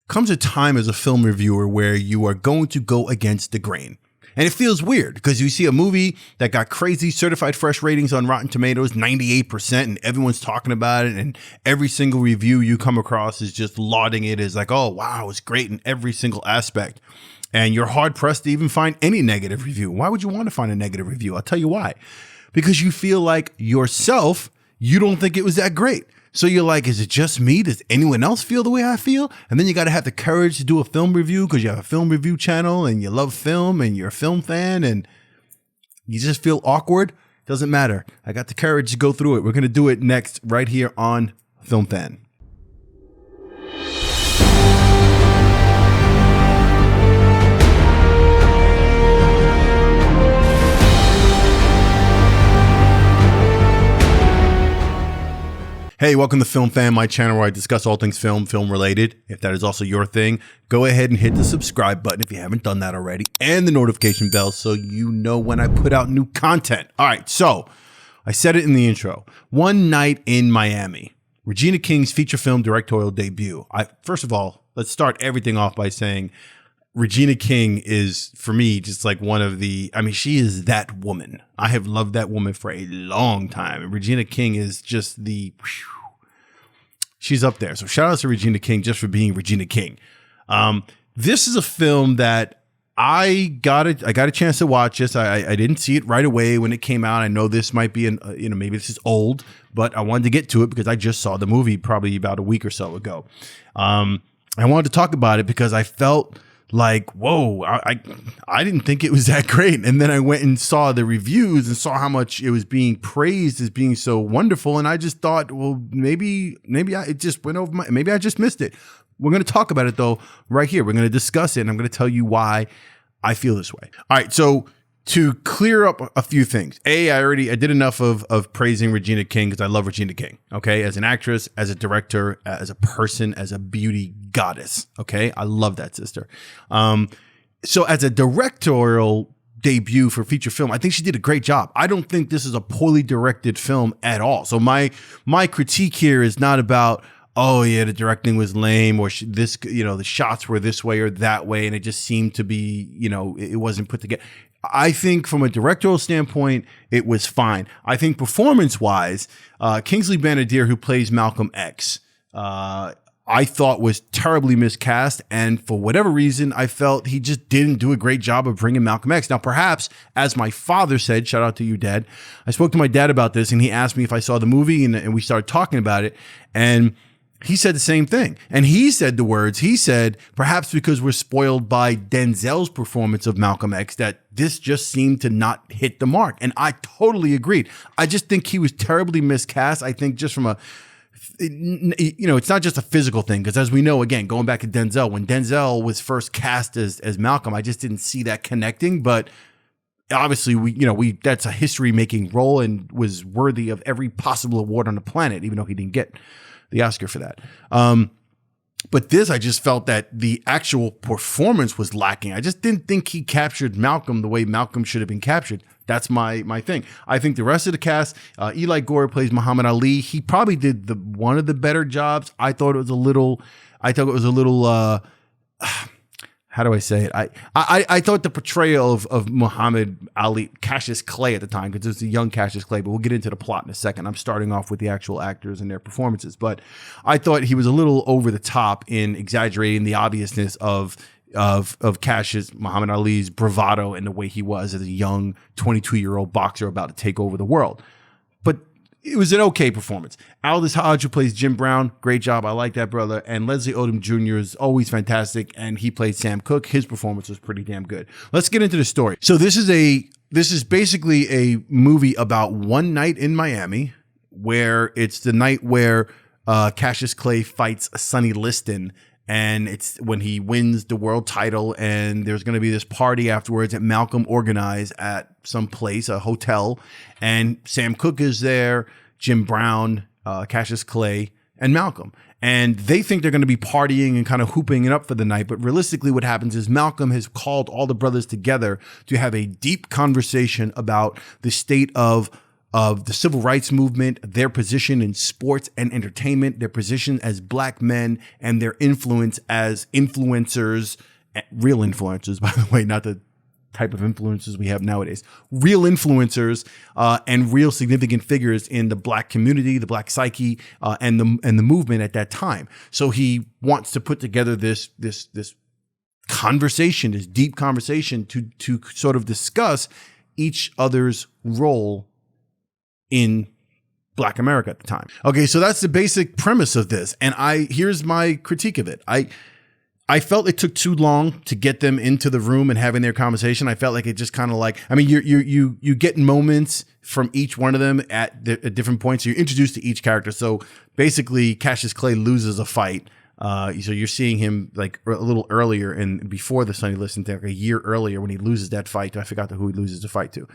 comes a time as a film reviewer where you are going to go against the grain. And it feels weird because you see a movie that got crazy certified fresh ratings on Rotten Tomatoes, 98%, and everyone's talking about it. And every single review you come across is just lauding it as like, oh, wow, it's great in every single aspect. And you're hard pressed to even find any negative review. Why would you want to find a negative review? I'll tell you why. Because you feel like yourself, you don't think it was that great. So you're like, is it just me? Does anyone else feel the way I feel? And then you got to have the courage to do a film review because you have a film review channel and you love film and you're a film fan and you just feel awkward. Doesn't matter. I got the courage to go through it. We're going to do it next right here on Film Fan. Hey, welcome to Film Fan, my channel where I discuss all things film related. If that is also your thing, go ahead and hit the subscribe button if you haven't done that already, and the notification bell so you know when I put out new content. All right, so I said it in the intro. One Night in Miami, Regina King's feature film directorial debut. First of all, let's start everything off by saying Regina King is, for me, just like one of the, she is that woman. I have loved that woman for a long time. And Regina King is just she's up there. So shout out to Regina King just for being Regina King. This is a film that I got a chance to watch this. I didn't see it right away when it came out. I know this might be maybe this is old, but I wanted to get to it because I just saw the movie probably about a week or so ago. I wanted to talk about it because I felt like, whoa, I didn't think it was that great. And then I went and saw the reviews and saw how much it was being praised as being so wonderful. And I just thought, well, maybe it just went over maybe I just missed it. We're going to talk about it though, right here. We're going to discuss it and I'm going to tell you why I feel this way. All right. So to clear up a few things, I did enough of praising Regina King because I love Regina King. Okay. As an actress, as a director, as a person, as a beauty goddess. Okay. I love that sister. So as a directorial debut for feature film, I think she did a great job. I don't think this is a poorly directed film at all. So my critique here is not about, oh yeah, the directing was lame or the shots were this way or that way. And it just seemed to be, it wasn't put together. I think from a directorial standpoint, it was fine. I think performance-wise, Kingsley Ben-Adir, who plays Malcolm X, I thought was terribly miscast. And for whatever reason, I felt he just didn't do a great job of bringing Malcolm X. Now, perhaps, as my father said, shout out to you, Dad, I spoke to my dad about this and he asked me if I saw the movie and we started talking about it. And he said the same thing. And he said perhaps because we're spoiled by Denzel's performance of Malcolm X, that this just seemed to not hit the mark. And I totally agreed. I just think he was terribly miscast. I think just from it's not just a physical thing. Because as we know, again, going back to Denzel, when Denzel was first cast as Malcolm, I just didn't see that connecting. But obviously, that's a history-making role and was worthy of every possible award on the planet, even though he didn't get the Oscar for that. But this, I just felt that the actual performance was lacking. I just didn't think he captured Malcolm the way Malcolm should have been captured. That's my thing. I think the rest of the cast, Eli Goree plays Muhammad Ali. He probably did one of the better jobs. I thought it was a little, how do I say it? I thought the portrayal of Muhammad Ali, Cassius Clay at the time, because it was a young Cassius Clay, but we'll get into the plot in a second. I'm starting off with the actual actors and their performances, but I thought he was a little over the top in exaggerating the obviousness of Cassius Muhammad Ali's bravado and the way he was as a young 22-year-old boxer about to take over the world. But it was an okay performance. Aldis Hodge, who plays Jim Brown, great job. I like that brother. And Leslie Odom Jr. is always fantastic. And he played Sam Cooke. His performance was pretty damn good. Let's get into the story. So this is basically a movie about one night in Miami, where it's the night where Cassius Clay fights Sonny Liston. And it's when he wins the world title, and there's going to be this party afterwards that Malcolm organized at some place, a hotel, and Sam Cooke is there, Jim Brown, Cassius Clay, and Malcolm. And they think they're going to be partying and kind of hooping it up for the night. But realistically, what happens is Malcolm has called all the brothers together to have a deep conversation about the state of of the civil rights movement, their position in sports and entertainment, their position as black men, and their influence as influencers, real influencers, by the way, not the type of influencers we have nowadays, real influencers and real significant figures in the black community, the black psyche, and the movement at that time. So he wants to put together this conversation, this deep conversation to sort of discuss each other's role in Black America at the time. Okay, so that's the basic premise of this. And here's my critique of it. I felt it took too long to get them into the room and having their conversation. I felt like it just kind of like, I mean, you get moments from each one of them at different points. So you're introduced to each character. So basically Cassius Clay loses a fight. So you're seeing him like a little earlier and before the Sonny Liston thing, like a year earlier when he loses that fight. I forgot who he loses the fight to.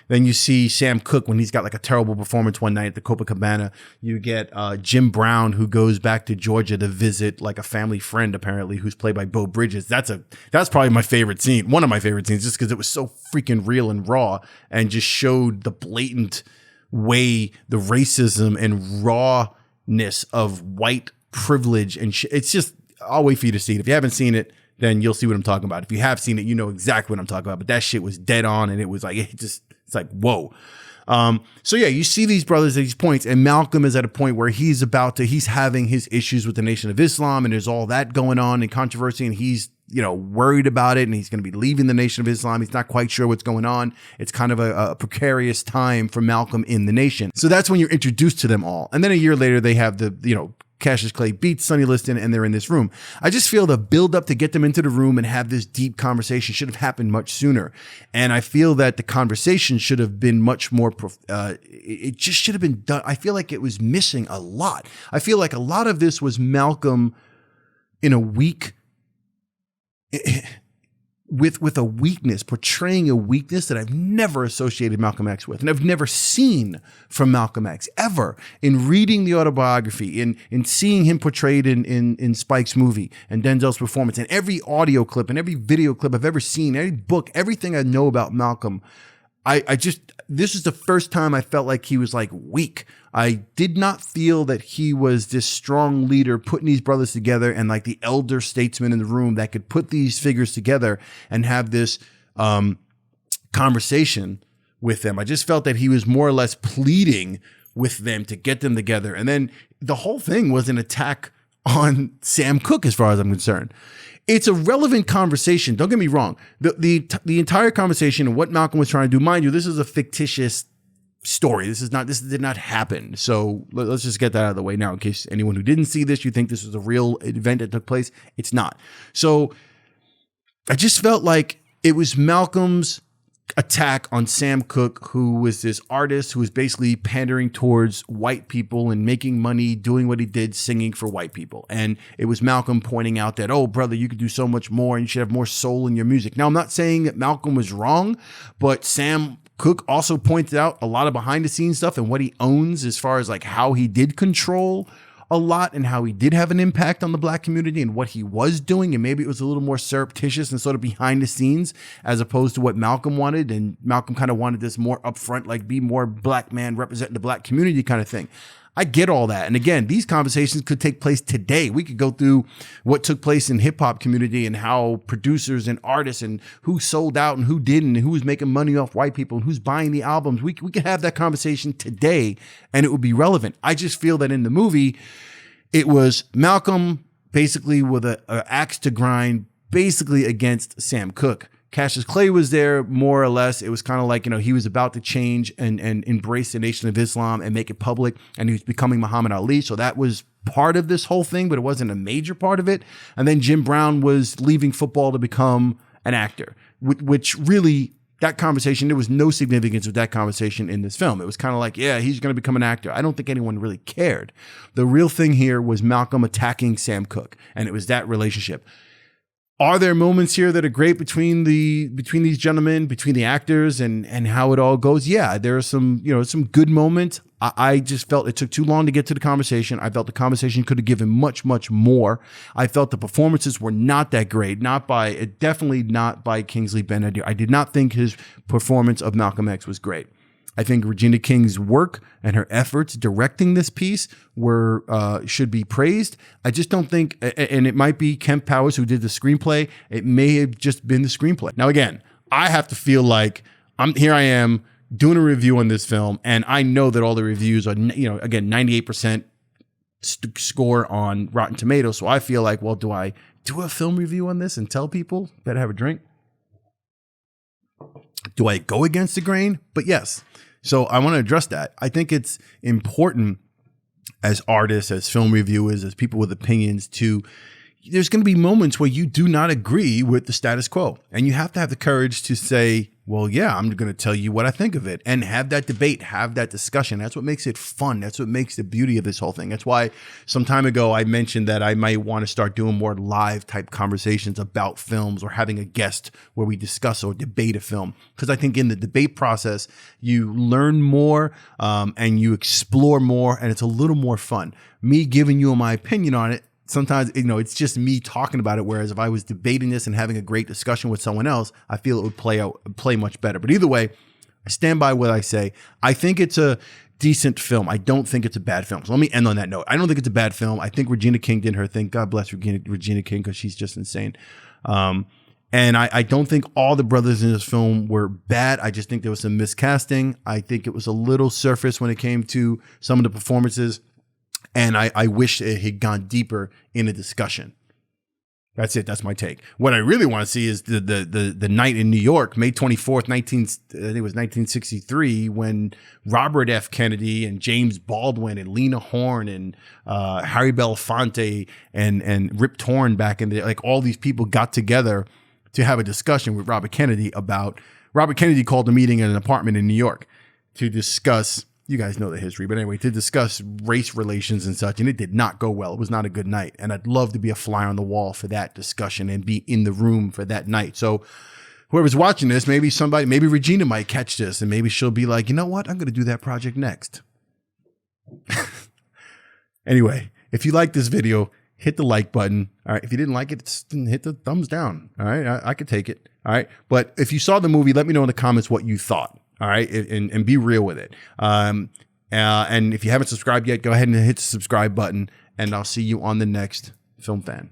Then you see Sam Cooke when he's got like a terrible performance one night at the Copacabana. You get Jim Brown, who goes back to Georgia to visit like a family friend, apparently, who's played by Bo Bridges. That's probably my favorite scene, one of my favorite scenes, just because it was so freaking real and raw and just showed the blatant way the racism and rawness of white privilege and it's just, I'll wait for you to see it. If you haven't seen it, then you'll see what I'm talking about. If you have seen it, you know exactly what I'm talking about. But that shit was dead on, and it was like it's like whoa. So yeah, you see these brothers at these points, and Malcolm is at a point where he's having his issues with the Nation of Islam, and there's all that going on and controversy, and he's worried about it, and he's going to be leaving the Nation of Islam. He's not quite sure what's going on. It's kind of a precarious time for Malcolm in the nation. So that's when you're introduced to them all, and then a year later they have the Cassius Clay beats Sonny Liston and they're in this room. I just feel the build up to get them into the room and have this deep conversation should have happened much sooner. And I feel that the conversation should have been much more, it just should have been done. I feel like it was missing a lot. I feel like a lot of this was Malcolm in a weak, with a weakness, portraying a weakness that I've never associated Malcolm X with, and I've never seen from Malcolm X ever. In reading the autobiography, in seeing him portrayed in Spike's movie and Denzel's performance, and every audio clip and every video clip I've ever seen, every book, everything I know about Malcolm, this is the first time I felt like he was like weak. I did not feel that he was this strong leader putting these brothers together and like the elder statesman in the room that could put these figures together and have this conversation with them. I just felt that he was more or less pleading with them to get them together. And then the whole thing was an attack on Sam Cooke, as far as I'm concerned. It's a relevant conversation. Don't get me wrong. The entire conversation and what Malcolm was trying to do, mind you, this is a ficticious story. This did not happen. So let's just get that out of the way now, in case anyone who didn't see this, you think this was a real event that took place. It's not. So I just felt like it was Malcolm's attack on Sam Cooke, who was this artist who was basically pandering towards white people and making money doing what he did, singing for white people. And it was Malcolm pointing out that, oh, brother, you could do so much more and you should have more soul in your music. Now, I'm not saying that Malcolm was wrong, but Sam Cooke also pointed out a lot of behind the scenes stuff and what he owns as far as like how he did control a lot and how he did have an impact on the black community and what he was doing. And maybe it was a little more surreptitious and sort of behind the scenes as opposed to what Malcolm wanted. And Malcolm kind of wanted this more upfront, like be more black man representing the black community kind of thing. I get all that. And again, these conversations could take place today. We could go through what took place in hip hop community and how producers and artists and who sold out and who didn't and who was making money off white people and who's buying the albums. We could have that conversation today and it would be relevant. I just feel that in the movie, it was Malcolm basically with an axe to grind, basically against Sam Cooke. Cassius Clay was there more or less. It was kind of like, he was about to change and embrace the Nation of Islam and make it public. And he was becoming Muhammad Ali. So that was part of this whole thing, but it wasn't a major part of it. And then Jim Brown was leaving football to become an actor, which really, that conversation, there was no significance with that conversation in this film. It was kind of like, yeah, he's going to become an actor. I don't think anyone really cared. The real thing here was Malcolm attacking Sam Cooke. And it was that relationship. Are there moments here that are great between these gentlemen, between the actors and how it all goes? Yeah, there are some, some good moments. I just felt it took too long to get to the conversation. I felt the conversation could have given much, much more. I felt the performances were not that great. Definitely not by Kingsley Ben-Adir. I did not think his performance of Malcolm X was great. I think Regina King's work and her efforts directing this piece should be praised. I just don't think, and it might be Kemp Powers who did the screenplay. It may have just been the screenplay. Now, again, I have to feel like I am doing a review on this film, and I know that all the reviews are, again, 98% score on Rotten Tomatoes. So I feel like, well, do I do a film review on this and tell people better have a drink? Do I go against the grain? But yes. So I want to address that. I think it's important as artists, as film reviewers, as people with opinions there's going to be moments where you do not agree with the status quo. And you have to have the courage to say, well, yeah, I'm going to tell you what I think of it, and have that debate, have that discussion. That's what makes it fun. That's what makes the beauty of this whole thing. That's why some time ago I mentioned that I might want to start doing more live type conversations about films, or having a guest where we discuss or debate a film. Because I think in the debate process, you learn more and you explore more, and it's a little more fun. Me giving you my opinion on it, sometimes, it's just me talking about it. Whereas if I was debating this and having a great discussion with someone else, I feel it would play much better. But either way, I stand by what I say. I think it's a decent film. I don't think it's a bad film. So let me end on that note. I don't think it's a bad film. I think Regina King did her thing. God bless Regina King, because she's just insane. And I don't think all the brothers in this film were bad. I just think there was some miscasting. I think it was a little surface when it came to some of the performances. And I wish it had gone deeper in a discussion. That's it. That's my take. What I really want to see is the night in New York, May 24th, I think it was 1963, when Robert F. Kennedy and James Baldwin and Lena Horne and Harry Belafonte and Rip Torn back in the, like, all these people got together to have a discussion with Robert Kennedy about, Robert Kennedy called a meeting in an apartment in New York to discuss, you guys know the history, but anyway, to discuss race relations and such. And it did not go well. It was not a good night. And I'd love to be a fly on the wall for that discussion and be in the room for that night. So whoever's watching this, maybe Regina might catch this, and maybe she'll be like, you know what? I'm going to do that project next. Anyway, if you like this video, hit the like button. All right. If you didn't like it, hit the thumbs down. All right. I could take it. All right. But if you saw the movie, let me know in the comments what you thought. All right. And be real with it. And if you haven't subscribed yet, go ahead and hit the subscribe button, and I'll see you on the next Film Fan.